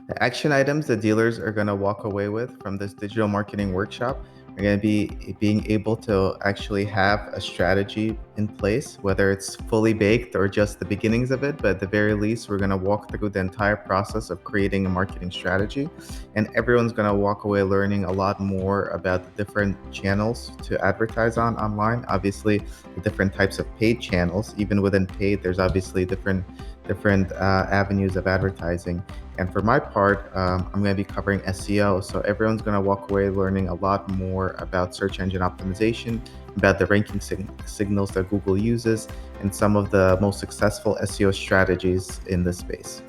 The action items that dealers are going to walk away with from this digital marketing workshop are going to be being able to actually have a strategy in place, whether it's fully baked or just the beginnings of it. But at the very least, we're going to walk through the entire process of creating a marketing strategy. And everyone's going to walk away learning a lot more about the different channels to advertise on online. Obviously, the different types of paid channels. Even within paid, there's obviously different avenues of advertising. And for my part, I'm going to be covering SEO. So everyone's going to walk away learning a lot more about search engine optimization, about the ranking signals that Google uses, and some of the most successful SEO strategies in this space.